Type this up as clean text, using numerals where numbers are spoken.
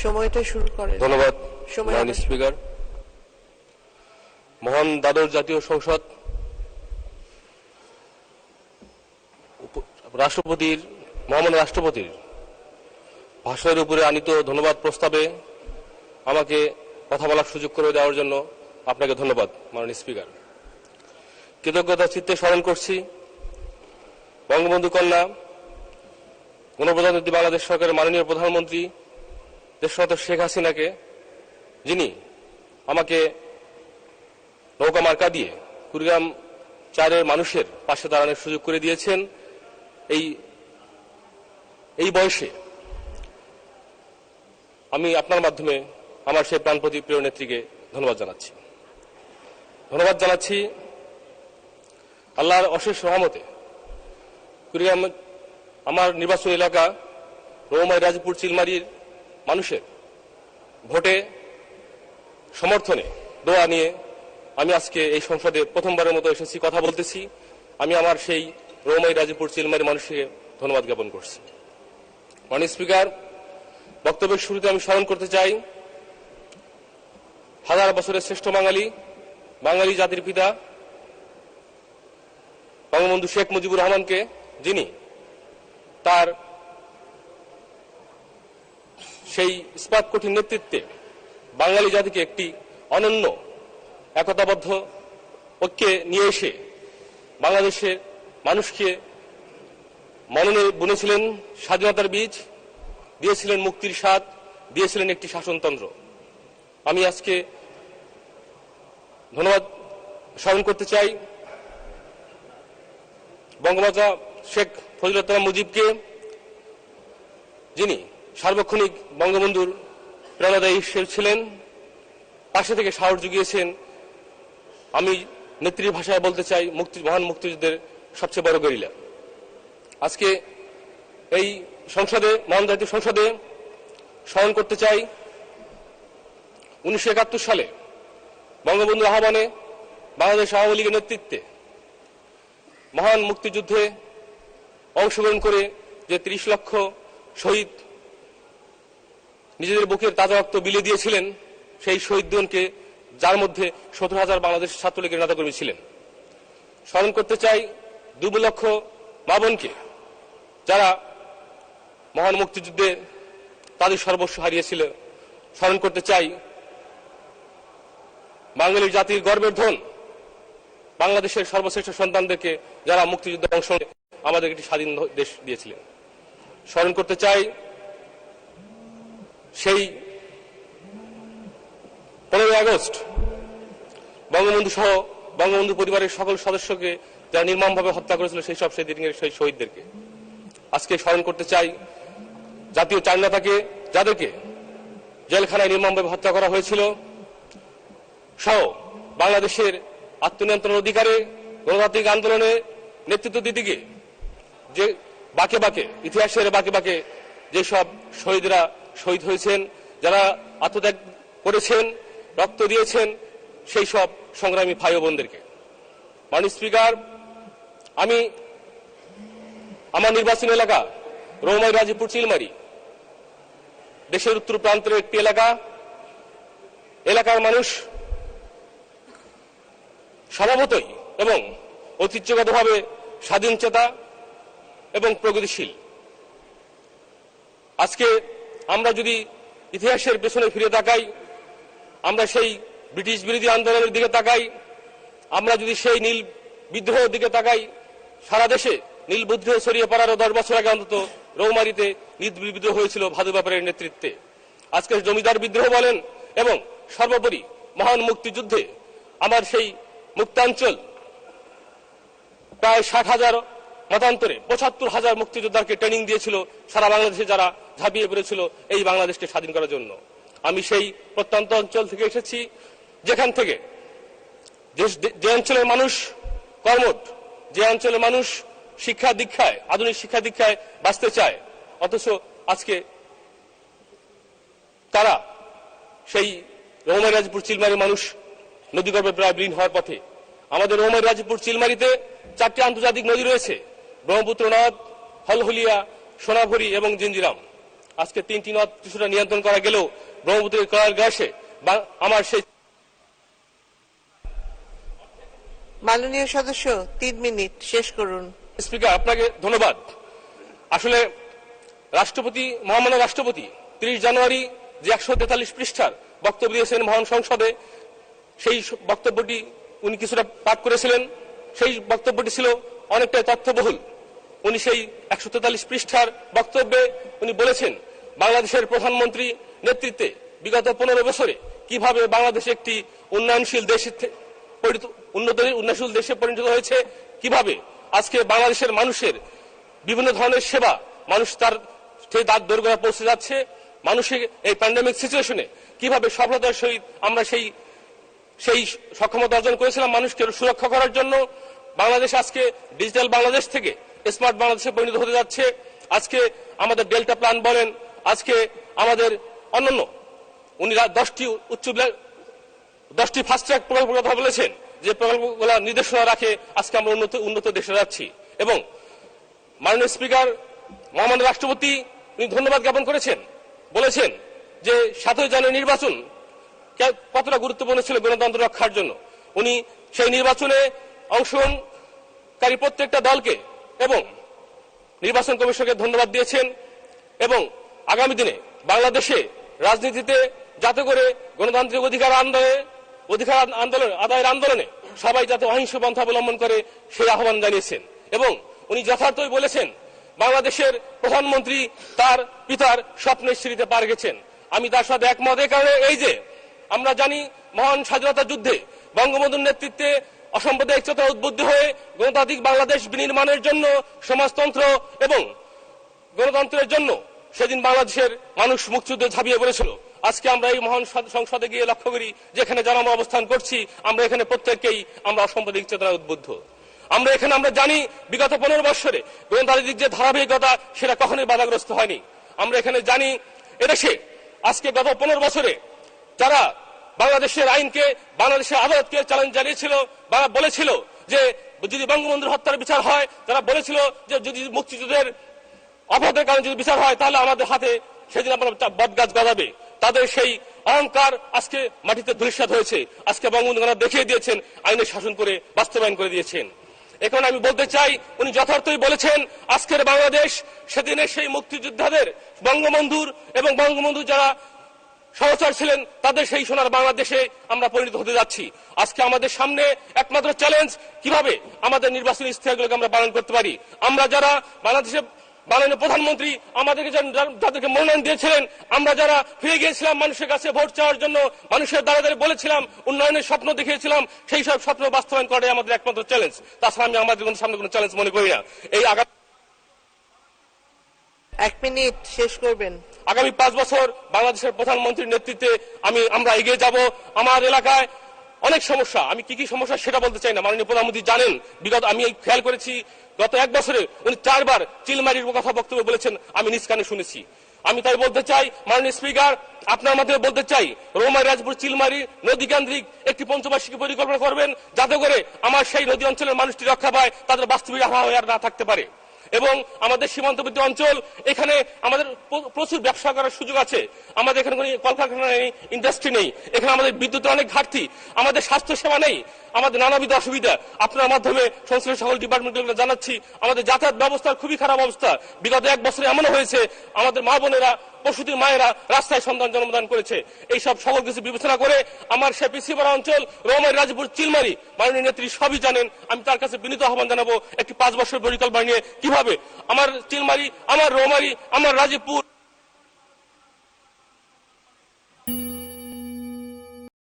সময়টা শুরু করেন। ধন্যবাদ মাননীয় স্পিকার। মহান দ্বাদশ জাতীয় সংসদ মহামান্য রাষ্ট্রপতির ভাষণের উপরে আনীত ধন্যবাদ প্রস্তাবে আমাকে কথা বলার সুযোগ করে দেওয়ার জন্য আপনাকে ধন্যবাদ মাননীয় স্পিকার। কৃতজ্ঞতার চিত্তে স্মরণ করছি বঙ্গবন্ধু কন্যা গণপ্রজাতন্ত্রী বাংলাদেশ সরকারের মাননীয় প্রধানমন্ত্রী দেশনেত্রী শেখ হাসিনাকে, যিনি আমাকে নৌকা মার্কা দিয়ে কুড়িগ্রাম 4-এর মানুষের পাশে দাঁড়ানোর সুযোগ করে দিয়েছেন। এই বয়সে আমি আপনার মাধ্যমে আমার সেই প্রাণপ্রতি প্রিয় নেত্রীকে ধন্যবাদ জানাচ্ছি। আল্লাহর অশেষ রহমতে কুড়িগ্রাম আমার নির্বাচনী এলাকা রৌমাই রাজপুর চিলমারির মানুষের ভোটে সমর্থনে দোয়া নিয়ে আমি আজকে এই সংসদে প্রথমবারের মতো এসেছি, কথা বলতেছি। আমি আমার সেই রৌমাই রাজপুর চিলমারি মানুষকে ধন্যবাদ জ্ঞাপন করছি। মাননীয় স্পিকার, বক্তব্যের শুরুতে আমি স্মরণ করতে চাই হাজার বছরের শ্রেষ্ঠ বাঙালি জাতির পিতা বঙ্গবন্ধু শেখ মুজিবুর রহমানকে, যিনি তার সেই ইস্পাত কঠিন নেতৃত্বে বাঙালি জাতিকে একটি অনন্য একতাবদ্ধ ঐক্যে নিয়ে এসে বাংলাদেশের মানুষকে মননে বুনেছিলেন স্বাধীনতার বীজ, দিয়েছিলেন মুক্তির স্বাদ, দিয়েছিলেন একটি শাসনতন্ত্র। আমি আজকে ধন্যবাদ স্মরণ করতে চাই বঙ্গমাতা শেখ ফজিলাতুর মুজিবকে, যিনি সার্বক্ষণিক বঙ্গবন্ধুর প্রেরণাদায়ী ছিলেন, পাশে থেকে সাহস জুগিয়েছেন। আমি নেত্রীর ভাষায় বলতে চাই মহান মুক্তিযুদ্ধের সবচেয়ে বড় গরিলা। আজকে এই সংসদে, মহান জাতীয় সংসদে স্মরণ করতে চাই 1971 সালে বঙ্গবন্ধুর আহ্বানে বাংলাদেশ আওয়ামী লীগের নেতৃত্বে মহান মুক্তিযুদ্ধে অংশগ্রহণ করে যে 30 লক্ষ শহীদ নিজেদের বুকের তাজা রক্ত বিলিয়ে দিয়েছিলেন, সেই শহীদগণকে, যার মধ্যে 17,000 বাংলাদেশ ছাত্রলীগের নেতাকর্মী ছিলেন। স্মরণ করতে চাই 2 লক্ষ মা বোনকে, যারা মহান মুক্তিযুদ্ধে তাদের সর্বস্ব হারিয়েছিল। স্মরণ করতে চাই বাঙালি জাতির গর্বের ধন বাংলাদেশের সর্বশ্রেষ্ঠ সন্তানদেরকে, যারা মুক্তিযুদ্ধে অংশ নিয়ে আমাদের একটি স্বাধীন দেশ দিয়েছিলেন। স্মরণ করতে চাই সেই 15ই আগস্ট বঙ্গবন্ধু সহ বঙ্গবন্ধু পরিবারের সকল সদস্যকে যারা নির্মমভাবে হত্যা করেছিল, সেই দিনের সেই শহীদদেরকে। আজকে স্মরণ করতে চাই জাতীয় 4 নেতাকে, যাদেরকে জেলখানায় নির্মমভাবে হত্যা করা হয়েছিল, সহ বাংলাদেশের আত্মনিয়ন্ত্রণ অধিকারে গণতান্ত্রিক আন্দোলনে নেতৃত্ব দিতে গিয়ে যে ইতিহাসের বাঁকে যেসব শহীদরা শহীদ হয়েছেন, যারা আত্মত্যাগ করেছেন, রক্ত দিয়েছেন, সেই সব সংগ্রামী ভাই ও বোনদেরকে। মাননীয় স্পিকার, আমি আমার নির্বাচনী এলাকা রৌমাই রাজীপুর চিলমারি দেশের উত্তর প্রান্তের একটি এলাকার মানুষ স্বভাবতই এবং ঐতিহ্যগতভাবে স্বাধীন চেতা এবং প্রগতিশীল। আজকে আমরা যদি ইতিহাসের পেছনে ফিরে তাকাই, আমরা সেই ব্রিটিশ বিরোধী আন্দোলনের দিকে তাকাই, আমরা যদি সেই নীল বিদ্রোহের দিকে তাকাই, সারা দেশে নীল বিদ্রোহ ছড়িয়ে পড়ারও 10 বছর আগে অন্তত রৌমারীতে নীল বিদ্রোহ হয়েছিল ভাদু ব্যাপারের নেতৃত্বে। আজকে জমিদার বিদ্রোহ বলেন এবং সর্বোপরি মহান মুক্তিযুদ্ধে আমার সেই মুক্তাঞ্চল প্রায় 60,000 মতান্তরে 75,000 মুক্তিযোদ্ধাকে ট্রেনিং দিয়েছিল সারা বাংলাদেশে, যারা ঝাঁপিয়ে পড়েছিল এই বাংলাদেশকে স্বাধীন করার জন্য। আমি সেই প্রত্যন্ত অঞ্চল থেকে এসেছি, যেখান থেকে যে অঞ্চলের মানুষ কর্মঠ, যে অঞ্চলের মানুষ শিক্ষা দীক্ষায়, আধুনিক শিক্ষা দীক্ষায় বাঁচতে চায়, অথচ আজকে তারা সেই রৌমাই রাজপুর চিলমারির মানুষ নদীগর্ভে প্রায় বিলীন হওয়ার পথে। আমাদের রৌমাই রাজপুর চিলমারিতে 4টি আন্তর্জাতিক নদী রয়েছে: ব্রহ্মপুত্র নদ, হলহলিয়া, সোনাভরি এবং জিঞ্জিরাম। আজকে 3টি নদ কিছুটা নিয়ন্ত্রণ করা গেলেও ব্রহ্মপুত্রের করার গ্রাসে আমার সেই মাননীয় সদস্য 3 মিনিট শেষ করুন। স্পিকার, আপনাকে ধন্যবাদ। আসলে রাষ্ট্রপতি, মহামান্য রাষ্ট্রপতি 30 জানুয়ারি যে 143 পৃষ্ঠার বক্তব্য দিয়েছেন মহান সংসদে, সেই বক্তব্যটি উনি কিছুটা পাঠ করেছিলেন। সেই বক্তব্যটি ছিল অনেকটাই তথ্যবহুল। উনি সেই 143 পৃষ্ঠার বক্তব্যে উনি বলেছেন বাংলাদেশের প্রধানমন্ত্রী নেতৃত্বে বিগত 15 বছরে কিভাবে বাংলাদেশ একটি উন্নয়নশীল দেশে পরিণত হয়েছে, কিভাবে আজকে বাংলাদেশের মানুষের বিভিন্ন ধরনের সেবা মানুষ তার সেই দাঁত দোরগোড়ায় পৌঁছে যাচ্ছে। মানুষের এই প্যান্ডেমিক সিচুয়েশনে কিভাবে সফলতার সহিত আমরা সেই সক্ষমতা অর্জন করেছিলাম মানুষকে সুরক্ষা করার জন্য। বাংলাদেশ আজকে ডিজিটাল বাংলাদেশ থেকে স্মার্ট বাংলাদেশে পরিণত হতে যাচ্ছে। আজকে আমাদের ডেল্টা প্ল্যান বলেন, আজকে আমাদের অন্যান্য উনি 10টি ফাস্ট ট্র্যাক প্রকল্পের কথা বলেছেন, যে প্রকল্পগুলো নির্দেশনা রাখে আজকে আমরা উন্নত দেশে যাচ্ছি। এবং মাননীয় স্পিকার, মহামান্য রাষ্ট্রপতি উনি ধন্যবাদ জ্ঞাপন করেছেন, বলেছেন যে 7ই জানুয়ারি নির্বাচন কতটা গুরুত্বপূর্ণ ছিল গণতন্ত্র রক্ষার জন্য। উনি সেই নির্বাচনে অংশগ্রহণকারী প্রত্যেকটা দলকে এবং নির্বাচন কমিশনকে ধন্যবাদ দিয়েছেন। এবং আগামী দিনে বাংলাদেশে রাজনীতিতে যাতে করে গণতান্ত্রিক অধিকার আদায়ের আন্দোলনে সবাই যাতে অহিংস পন্থা অবলম্বন করে সেই আহ্বান জানিয়েছেন। এবং উনি যথার্থই বলেছেন বাংলাদেশের প্রধানমন্ত্রী তার পিতার স্বপ্নের সিঁড়িতে পার গেছেন। আমি তার সাথে একমত। এই কারণে এই যে আমরা জানি মহান স্বাধীনতা যুদ্ধে বঙ্গবন্ধুর নেতৃত্বে অসাম্প্রদায়িক চেতনা উদ্বুদ্ধ হয়ে গণতান্ত্রিক বাংলাদেশ বিনির্মাণের জন্য সমাজতন্ত্র এবং গণতন্ত্রের জন্য সেদিন বাংলাদেশের মানুষ মুক্তিযুদ্ধে ঝাঁপিয়ে পড়েছিল। আজকে আমরা এই মহান সংসদে গিয়ে লক্ষ্য করি যেখানে যারা আমরা অবস্থান করছি, আমরা এখানে প্রত্যেককেই আমরা অসাম্প্রদায়িক চেতনা উদ্বুদ্ধ। আমরা জানি বিগত 15 বছরে গণতান্ত্রিক যে ধারাবাহিকতা সেটা কখনোই বাধাগ্রস্ত হয়নি। আমরা এখানে জানি এদেশে আজকে গত 15 বছরে যারা বাংলাদেশের আইনকে, বাংলাদেশের আদালতকে চ্যালেঞ্জ জানিয়েছিল বা বলেছিল যে যদি বঙ্গবন্ধুর হত্যার বিচার হয়, যারা বলেছিল যে যদি মুক্তিযুদ্ধের অপরাধের কারণে যদি বিচার হয় তাহলে আমাদের হাতে সেদিন আমরা বটগাছ গজাবে, তাদের সেই অহংকার আজকে মাটিতে ধূলিসাৎ হয়েছে। আজকে বঙ্গবন্ধু দেখিয়ে দিয়েছেন, আইনের শাসন করে বাস্তবায়ন করে দিয়েছেন। এখন আমি বলতে চাই উনি যথার্থই বলেছেন আজকের বাংলাদেশ সেদিনের সেই মুক্তিযোদ্ধাদের, বঙ্গবন্ধুর এবং বঙ্গবন্ধু যারা সহচর ছিলেন তাদের সেই সোনার বাংলাদেশে আমরা পরিণত হতে যাচ্ছি। আজকে আমাদের সামনে একমাত্র চ্যালেঞ্জ কিভাবে আমাদের নির্বাচনী ইশতেহারগুলোকে আমরা পালন করতে পারি। আমরা যারা বাংলাদেশে মাননীয় প্রধানমন্ত্রী আমাদেরকে যাদেরকে মনোনয়ন দিয়েছিলেন, আমরা যারা ফিরে গিয়েছিলাম মানুষের কাছে ভোট চাওয়ার জন্য, মানুষের দ্বারা দ্বারা বলেছিলাম, উন্নয়নের স্বপ্ন দেখিয়েছিলাম, সেই সব স্বপ্ন বাস্তবায়ন করাই আমাদের একমাত্র চ্যালেঞ্জ। তাছাড়া আমি আমাদের সামনে কোনো চ্যালেঞ্জ মনে করি না। এই আগামী 1 মিনিট শেষ করবেন। আগামী 5 বছর বাংলাদেশের প্রধানমন্ত্রীর নেতৃত্বে আমরা এগিয়ে যাব। আমার এলাকায় অনেক সমস্যা, আমি কি সমস্যা সেটা বলতে চাই না, মাননীয় প্রধানমন্ত্রী জানেন। বিগত আমি খেয়াল করেছি গত 1 বছরে উনি 4 বার চিলমারির কথা বক্তব্য বলেছেন, আমি নিজ কানে শুনেছি। আমি তাই বলতে চাই মাননীয় স্পিকার, আপনার মাধ্যমে বলতে চাই রৌমারী রাজপুর চিলমারি নদী কেন্দ্রিক একটি পঞ্চবার্ষিকী পরিকল্পনা করবেন, যাতে করে আমার সেই নদী অঞ্চলের মানুষটি রক্ষা পায়, তাদের বাস্তবিক আবহাওয়া আর না থাকতে পারে। এবং আমাদের সীমান্তবর্তী অঞ্চল, এখানে আমাদের প্রচুর ব্যবসা করার সুযোগ আছে। আমাদের এখানে কোনো কলকারখানা নেই, ইন্ডাস্ট্রি নেই, এখানে আমাদের বিদ্যুতের অনেক ঘাটতি, আমাদের স্বাস্থ্য সেবা নেই, আমাদের নানাবিধ অসুবিধা। আপনার মাধ্যমে সংশ্লিষ্ট সকল ডিপার্টমেন্টগুলো জানাচ্ছি আমাদের যাতায়াত ব্যবস্থার খুবই খারাপ অবস্থা। বিগত 1 বছরে এমনও হয়েছে আমাদের মা বোনেরা, প্রসূতির মায়েরা রাস্তায় সন্তান জন্মদান করেছে। এইসব সকল কিছু বিবেচনা করে আমার সে পিছিয়ে অঞ্চল রৌমারী রাজপুর চিলমারি মাননীয় নেত্রী সবই জানেন। আমি তার কাছে বিনীত আহ্বান জানাবো একটি 5 বছর পরিকল্পনা নিয়ে কিভাবে আমার চিলমারি, আমার রৌমারী, আমার রাজীবপুর